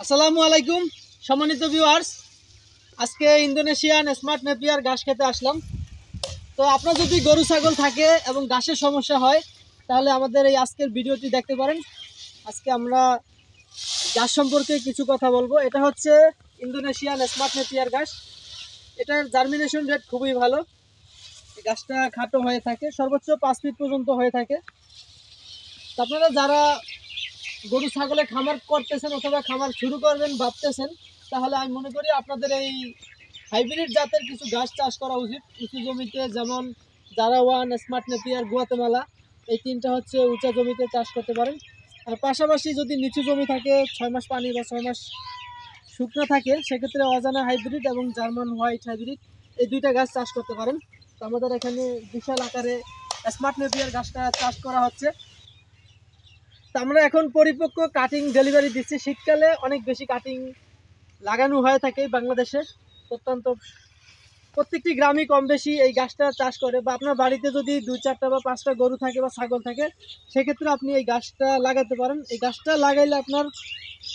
আসসালামু আলাইকুম সম্মানিত ভিউয়ার্স, আজকে ইন্দোনেশিয়ান স্মার্ট নেপিয়ার ঘাস খেতে আসলাম। তো আপনার যদি গরু ছাগল থাকে এবং ঘাসের সমস্যা হয় তাহলে আমাদের এই আজকের ভিডিওটি দেখতে পারেন। আজকে আমরা ঘাস সম্পর্কে কিছু কথা বলবো। এটা হচ্ছে ইন্দোনেশিয়ান স্মার্ট নেপিয়ার ঘাস। এটার জার্মিনেশন রেট খুবই ভালো। এই ঘাসটা খাটো হয়ে থাকে, সর্বোচ্চ 5 ফিট পর্যন্ত হয়ে থাকে। তো আপনারা যারা গরু ছাগলের খামার করতেছেন অথবা খামার শুরু করবেন ভাবতেছেন, তাহলে আমি মনে করি আপনাদের এই হাইব্রিড জাতের কিছু ঘাস চাষ করা উচিত উঁচু জমিতে, যেমন জারাওয়ান, স্মার্ট নেপিয়ার, গুয়াতেমালা। এই তিনটা হচ্ছে উঁচা জমিতে চাষ করতে পারেন। আর পাশাপাশি যদি নিচু জমি থাকে, 6 মাস পানি বা 6 মাস শুকনো থাকে, সেক্ষেত্রে অজানা হাইব্রিড এবং জার্মান হোয়াইট হাইব্রিড এই দুইটা গাছ চাষ করতে পারেন। তো আমাদের এখানে বিশাল আকারে স্মার্ট নেপিয়ার গাছটা চাষ করা হচ্ছে। তো আমরা এখন পরিপক্ক কাটিং ডেলিভারি দিচ্ছি। শীতকালে অনেক বেশি কাটিং লাগানো হয়ে থাকে বাংলাদেশে। অত্যন্ত প্রত্যেকটি গ্রামই কম বেশি এই গাছটা চাষ করে, বা আপনার বাড়িতে যদি 2-4টা বা 5টা গরু থাকে বা ছাগল থাকে, সেক্ষেত্রে আপনি এই গাছটা লাগাতে পারেন। এই গাছটা লাগাইলে আপনার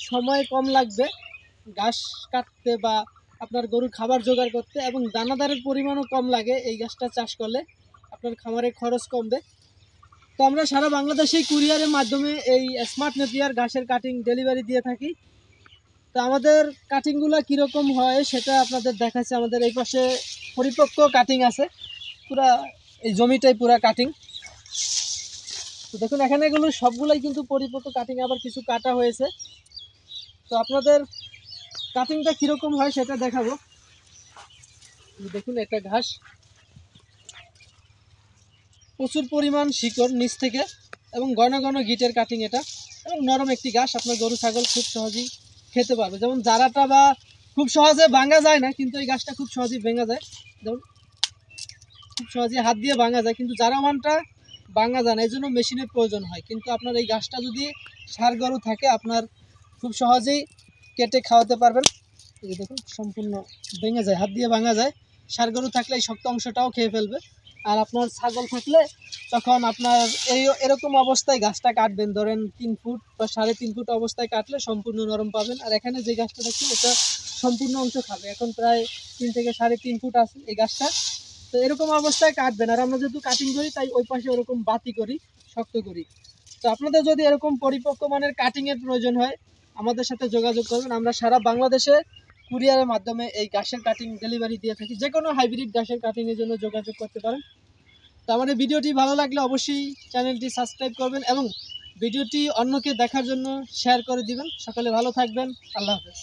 সময় কম লাগবে ঘাস কাটতে বা আপনার গরুর খাবার জোগাড় করতে, এবং দানাদারের পরিমাণও কম লাগে। এই গাছটা চাষ করলে আপনার খামারে খরচ কমবে। তো আমরা সারা বাংলাদেশেই কুরিয়ারের মাধ্যমে এই স্মার্ট নেপিয়ার ঘাসের কাটিং ডেলিভারি দিয়ে থাকি। তো আমাদের কাটিংগুলো কীরকম হয় সেটা আপনাদের দেখাচ্ছে। আমাদের এই পাশে পরিপক্ক কাটিং আছে, পুরা এই জমিটাই পুরা কাটিং। তো দেখুন এখানে এগুলো সবগুলাই কিন্তু পরিপক্ক কাটিং, আবার কিছু কাটা হয়েছে। তো আপনাদের কাটিংটা কীরকম হয় সেটা দেখাবো। দেখুন একটা ঘাস, প্রচুর পরিমাণ শিকড় নিচ থেকে, এবং ঘন ঘন গিটের কাটিং এটা, এবং নরম একটি ঘাস। আপনার গরু ছাগল খুব সহজেই খেতে পারবে। যেমন জারাটা বা খুব সহজে ভাঙা যায় না, কিন্তু এই গাছটা খুব সহজেই ভেঙে যায়। যেমন খুব সহজেই হাত দিয়ে ভাঙা যায়, কিন্তু জারামানটা ভাঙা যায় না, এই জন্য মেশিনের প্রয়োজন হয়। কিন্তু আপনার এই গাছটা যদি ষাঁড় গরু থাকে, আপনার খুব সহজেই কেটে খাওয়াতে পারবেন। এই যে দেখুন সম্পূর্ণ ভেঙে যায়, হাত দিয়ে ভাঙা যায়। ষাঁড় গরু থাকলে এই শক্ত অংশটাও খেয়ে ফেলবে। আর আপনার ছাগল থাকলে তখন আপনার এরকম অবস্থায় গাছটা কাটবেন, ধরেন 3 ফুট বা 3.5 ফুট অবস্থায় কাটলে সম্পূর্ণ নরম পাবেন। আর এখানে যে গাছটা দেখছি এটা সম্পূর্ণ অংশ খাবে। এখন প্রায় 3 থেকে 3.5 ফুট আছে এই গাছটা। তো এরকম অবস্থায় কাটবেন। আর আমরা যেহেতু কাটিং করি তাই ওই পাশে ওরকম বাতি করি, শক্ত করি। তো আপনাদের যদি এরকম পরিপক্ক মানের কাটিংয়ের প্রয়োজন হয়, আমাদের সাথে যোগাযোগ করবেন। আমরা সারা বাংলাদেশে কুরিয়ারের মাধ্যমে এই ঘাসের কাটিং ডেলিভারি দিয়ে থাকি। যে কোনো হাইব্রিড ঘাসের কাটিংয়ের জন্য যোগাযোগ করতে পারেন। তো আমাদের ভিডিওটি ভালো লাগলে অবশ্যই চ্যানেলটি সাবস্ক্রাইব করবেন এবং ভিডিওটি অন্যকে দেখার জন্য শেয়ার করে দিবেন। সকলে ভালো থাকবেন। আল্লাহ হাফেজ।